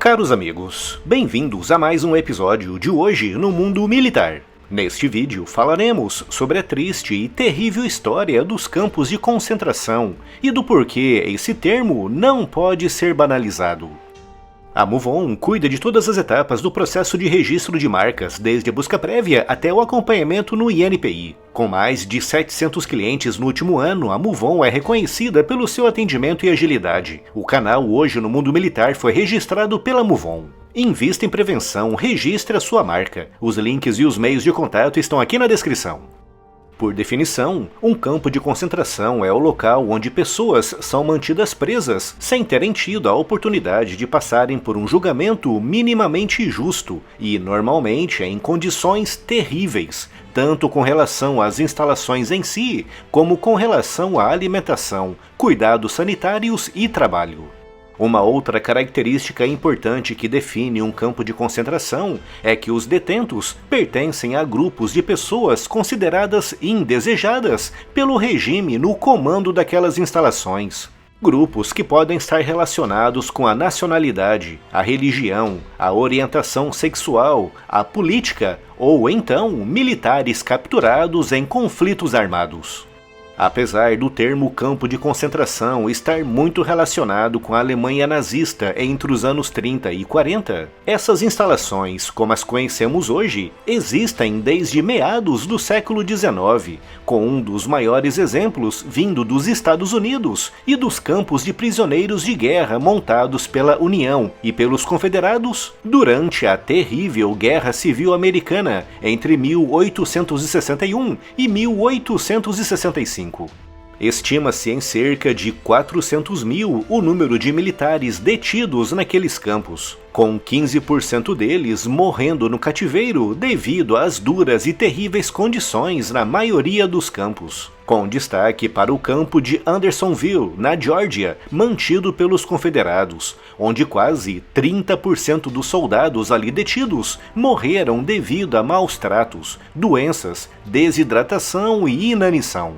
Caros amigos, bem-vindos a mais um episódio de Hoje no Mundo Militar. Neste vídeo falaremos sobre a triste e terrível história dos campos de concentração e do porquê esse termo não pode ser banalizado. A MoveOn cuida de todas as etapas do processo de registro de marcas, desde a busca prévia até o acompanhamento no INPI. Com mais de 700 clientes no último ano, a MoveOn é reconhecida pelo seu atendimento e agilidade. O canal Hoje no Mundo Militar foi registrado pela MoveOn. Invista em prevenção, registre a sua marca. Os links e os meios de contato estão aqui na descrição. Por definição, um campo de concentração é o local onde pessoas são mantidas presas sem terem tido a oportunidade de passarem por um julgamento minimamente justo e, normalmente, em condições terríveis, tanto com relação às instalações em si, como com relação à alimentação, cuidados sanitários e trabalho. Uma outra característica importante que define um campo de concentração é que os detentos pertencem a grupos de pessoas consideradas indesejadas pelo regime no comando daquelas instalações. Grupos que podem estar relacionados com a nacionalidade, a religião, a orientação sexual, a política ou então militares capturados em conflitos armados. Apesar do termo campo de concentração estar muito relacionado com a Alemanha nazista entre os anos 30 e 40, essas instalações, como as conhecemos hoje, existem desde meados do século XIX, com um dos maiores exemplos vindo dos Estados Unidos e dos campos de prisioneiros de guerra montados pela União e pelos Confederados durante a terrível Guerra Civil Americana entre 1861 e 1865. Estima-se em cerca de 400 mil o número de militares detidos naqueles campos, com 15% deles morrendo no cativeiro devido às duras e terríveis condições na maioria dos campos, com destaque para o campo de Andersonville, na Geórgia, mantido pelos confederados, onde quase 30% dos soldados ali detidos morreram devido a maus tratos, doenças, desidratação e inanição.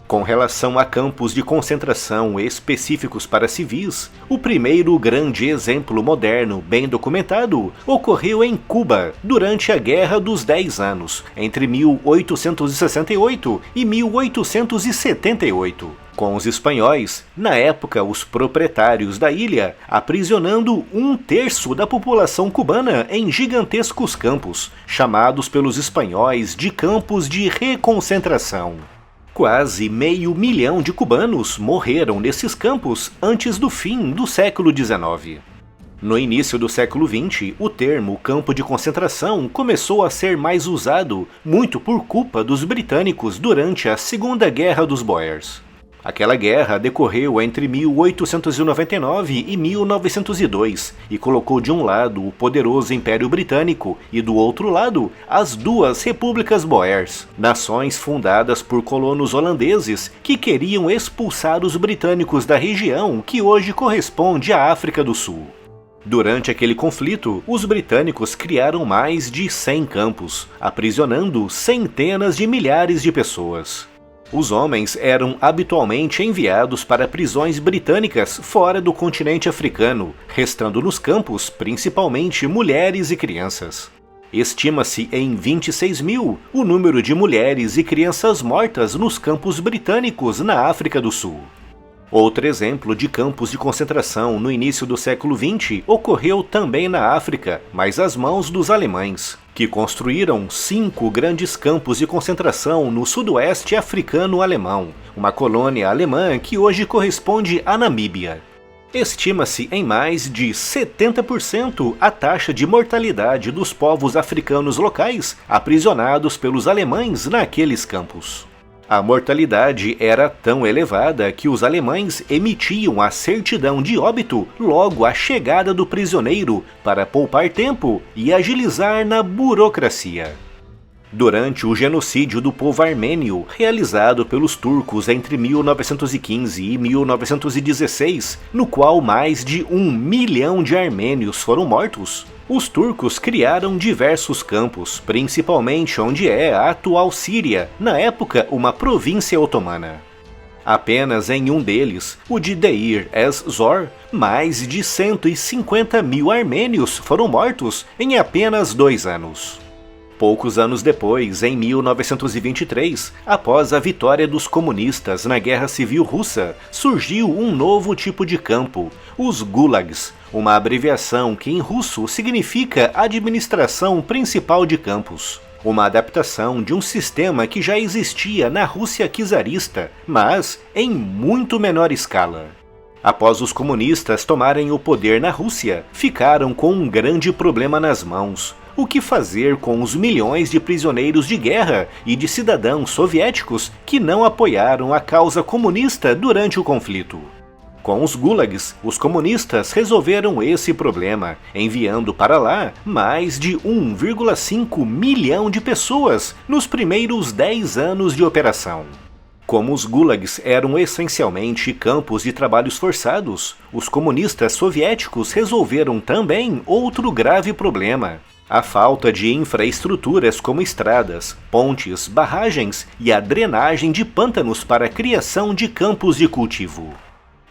Com relação a campos de concentração específicos para civis, o primeiro grande exemplo moderno bem documentado ocorreu em Cuba durante a Guerra dos 10 Anos, entre 1868 e 1878. Com os espanhóis, na época os proprietários da ilha, aprisionando 1/3 da população cubana em gigantescos campos, chamados pelos espanhóis de campos de reconcentração. Quase 500 mil de cubanos morreram nesses campos antes do fim do século XIX. No início do século XX, o termo campo de concentração começou a ser mais usado, muito por culpa dos britânicos durante a Segunda Guerra dos Boers. Aquela guerra decorreu entre 1899 e 1902 e colocou de um lado o poderoso Império Britânico e do outro lado as duas repúblicas Boers, nações fundadas por colonos holandeses que queriam expulsar os britânicos da região que hoje corresponde à África do Sul. Durante aquele conflito, os britânicos criaram mais de 100 campos, aprisionando centenas de milhares de pessoas. Os homens eram habitualmente enviados para prisões britânicas fora do continente africano, restando nos campos principalmente mulheres e crianças. Estima-se em 26 mil o número de mulheres e crianças mortas nos campos britânicos na África do Sul. Outro exemplo de campos de concentração no início do século XX ocorreu também na África, mas às mãos dos alemães, que construíram 5 grandes campos de concentração no sudoeste africano-alemão, uma colônia alemã que hoje corresponde à Namíbia. Estima-se em mais de 70% a taxa de mortalidade dos povos africanos locais aprisionados pelos alemães naqueles campos. A mortalidade era tão elevada que os alemães emitiam a certidão de óbito logo à chegada do prisioneiro para poupar tempo e agilizar na burocracia. Durante o genocídio do povo armênio, realizado pelos turcos entre 1915 e 1916, no qual mais de 1 milhão de armênios foram mortos, os turcos criaram diversos campos, principalmente onde é a atual Síria, na época uma província otomana. Apenas em um deles, o de Deir ez-Zor, mais de 150 mil armênios foram mortos em apenas 2 anos. Poucos anos depois, em 1923, após a vitória dos comunistas na Guerra Civil Russa, surgiu um novo tipo de campo, os gulags, uma abreviação que em russo significa Administração Principal de Campos. Uma adaptação de um sistema que já existia na Rússia czarista, mas em muito menor escala. Após os comunistas tomarem o poder na Rússia, ficaram com um grande problema nas mãos. O que fazer com os milhões de prisioneiros de guerra e de cidadãos soviéticos que não apoiaram a causa comunista durante o conflito? Com os gulags, os comunistas resolveram esse problema, enviando para lá mais de 1,5 milhão de pessoas nos primeiros 10 anos de operação. Como os gulags eram essencialmente campos de trabalhos forçados, os comunistas soviéticos resolveram também outro grave problema: a falta de infraestruturas como estradas, pontes, barragens e a drenagem de pântanos para a criação de campos de cultivo.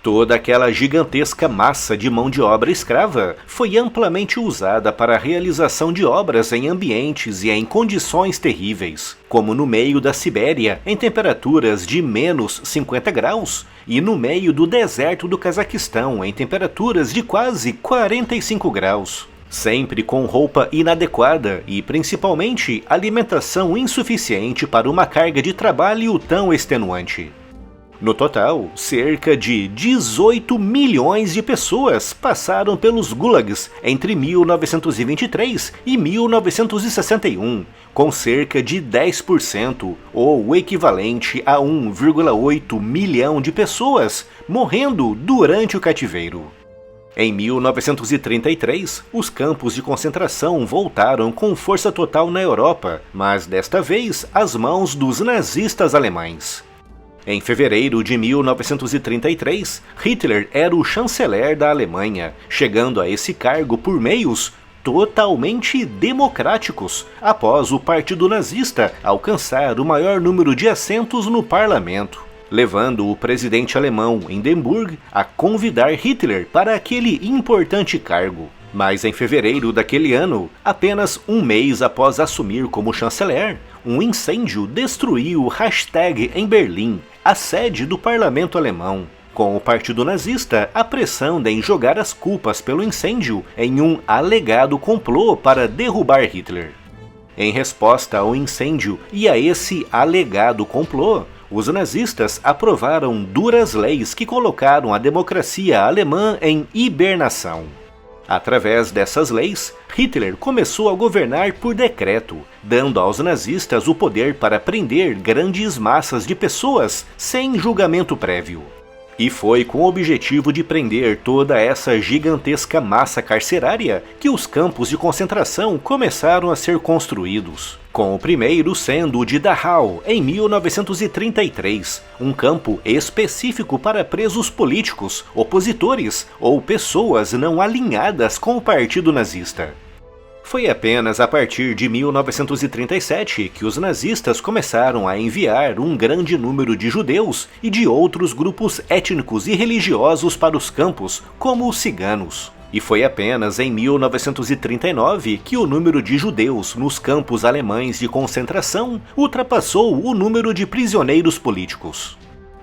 Toda aquela gigantesca massa de mão de obra escrava foi amplamente usada para a realização de obras em ambientes e em condições terríveis, como no meio da Sibéria, em temperaturas de menos 50 graus, e no meio do deserto do Cazaquistão, em temperaturas de quase 45 graus. Sempre com roupa inadequada e, principalmente, alimentação insuficiente para uma carga de trabalho tão extenuante. No total, cerca de 18 milhões de pessoas passaram pelos gulags entre 1923 e 1961, com cerca de 10%, ou o equivalente a 1,8 milhão de pessoas, morrendo durante o cativeiro. Em 1933, os campos de concentração voltaram com força total na Europa, mas desta vez às mãos dos nazistas alemães. Em fevereiro de 1933, Hitler era o chanceler da Alemanha, chegando a esse cargo por meios totalmente democráticos, após o Partido Nazista alcançar o maior número de assentos no parlamento, levando o presidente alemão Hindenburg a convidar Hitler para aquele importante cargo. Mas em fevereiro daquele ano, apenas um mês após assumir como chanceler, um incêndio destruiu o Reichstag em Berlim, a sede do parlamento alemão, com o Partido Nazista apressando em jogar as culpas pelo incêndio em um alegado complô para derrubar Hitler. Em resposta ao incêndio e a esse alegado complô, os nazistas aprovaram duras leis que colocaram a democracia alemã em hibernação. Através dessas leis, Hitler começou a governar por decreto, dando aos nazistas o poder para prender grandes massas de pessoas sem julgamento prévio. E foi com o objetivo de prender toda essa gigantesca massa carcerária que os campos de concentração começaram a ser construídos, com o primeiro sendo o de Dachau, em 1933, um campo específico para presos políticos, opositores ou pessoas não alinhadas com o Partido Nazista. Foi apenas a partir de 1937 que os nazistas começaram a enviar um grande número de judeus e de outros grupos étnicos e religiosos para os campos, como os ciganos. E foi apenas em 1939 que o número de judeus nos campos alemães de concentração ultrapassou o número de prisioneiros políticos.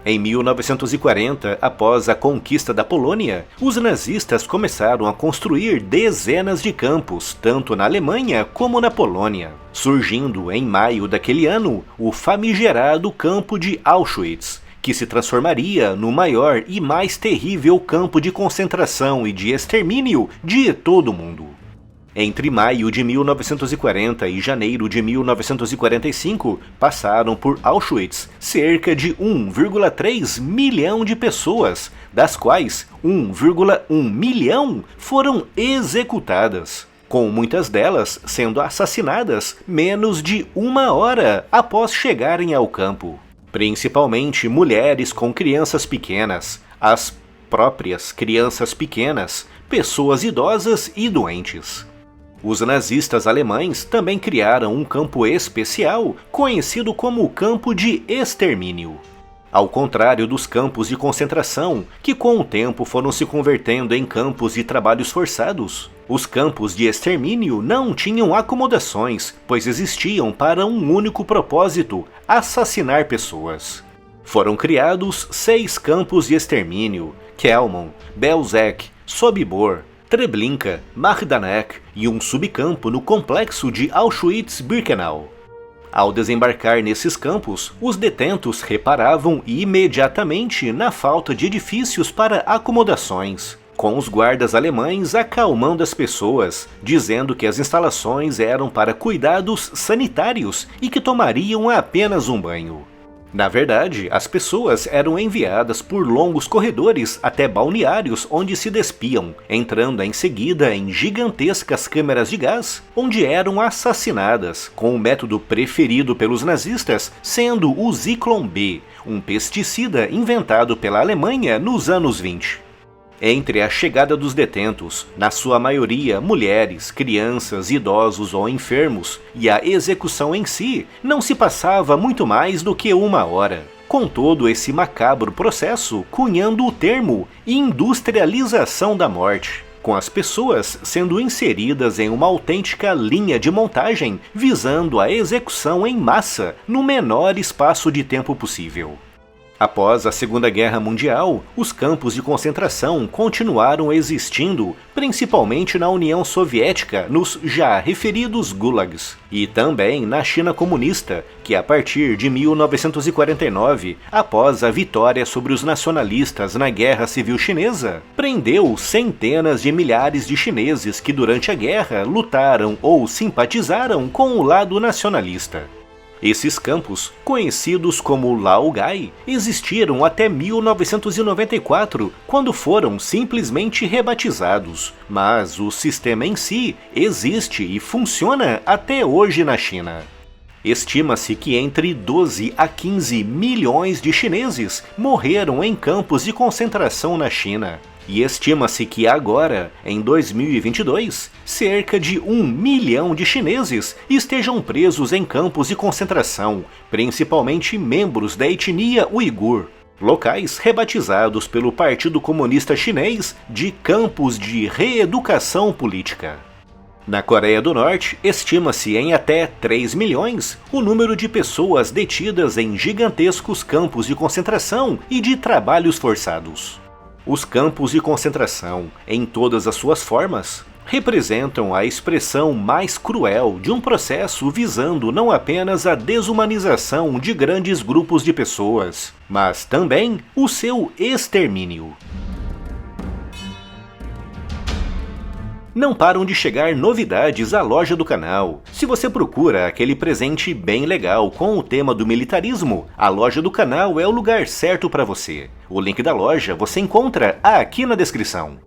Em 1940, após a conquista da Polônia, os nazistas começaram a construir dezenas de campos, tanto na Alemanha como na Polônia, surgindo em maio daquele ano o famigerado campo de Auschwitz, que se transformaria no maior e mais terrível campo de concentração e de extermínio de todo o mundo. Entre maio de 1940 e janeiro de 1945, passaram por Auschwitz cerca de 1,3 milhão de pessoas, das quais 1,1 milhão foram executadas, com muitas delas sendo assassinadas menos de 1 hora após chegarem ao campo. Principalmente mulheres com crianças pequenas, as próprias crianças pequenas, pessoas idosas e doentes. Os nazistas alemães também criaram um campo especial, conhecido como Campo de Extermínio. Ao contrário dos campos de concentração, que com o tempo foram se convertendo em campos de trabalhos forçados, os campos de extermínio não tinham acomodações, pois existiam para um único propósito: assassinar pessoas. Foram criados 6 campos de extermínio: Kelmon, Belzec, Sobibor, Treblinka, Majdanek e um subcampo no complexo de Auschwitz-Birkenau. Ao desembarcar nesses campos, os detentos reparavam imediatamente na falta de edifícios para acomodações, com os guardas alemães acalmando as pessoas, dizendo que as instalações eram para cuidados sanitários e que tomariam apenas um banho. Na verdade, as pessoas eram enviadas por longos corredores até balneários onde se despiam, entrando em seguida em gigantescas câmeras de gás, onde eram assassinadas, com o método preferido pelos nazistas sendo o Zyklon B, um pesticida inventado pela Alemanha nos anos 20. Entre a chegada dos detentos, na sua maioria mulheres, crianças, idosos ou enfermos, e a execução em si, não se passava muito mais do que 1 hora. Com todo esse macabro processo, cunhando o termo industrialização da morte, com as pessoas sendo inseridas em uma autêntica linha de montagem visando a execução em massa no menor espaço de tempo possível. Após a Segunda Guerra Mundial, os campos de concentração continuaram existindo, principalmente na União Soviética, nos já referidos gulags, e também na China comunista, que a partir de 1949, após a vitória sobre os nacionalistas na Guerra Civil Chinesa, prendeu centenas de milhares de chineses que durante a guerra lutaram ou simpatizaram com o lado nacionalista. Esses campos, conhecidos como Laogai, existiram até 1994, quando foram simplesmente rebatizados, mas o sistema em si existe e funciona até hoje na China. Estima-se que entre 12 a 15 milhões de chineses morreram em campos de concentração na China. E estima-se que agora, em 2022, cerca de 1 milhão de chineses estejam presos em campos de concentração, principalmente membros da etnia uigur, locais rebatizados pelo Partido Comunista Chinês de campos de reeducação política. Na Coreia do Norte, estima-se em até 3 milhões o número de pessoas detidas em gigantescos campos de concentração e de trabalhos forçados. Os campos de concentração, em todas as suas formas, representam a expressão mais cruel de um processo visando não apenas a desumanização de grandes grupos de pessoas, mas também o seu extermínio. Não param de chegar novidades à loja do canal. Se você procura aquele presente bem legal com o tema do militarismo, a loja do canal é o lugar certo para você. O link da loja você encontra aqui na descrição.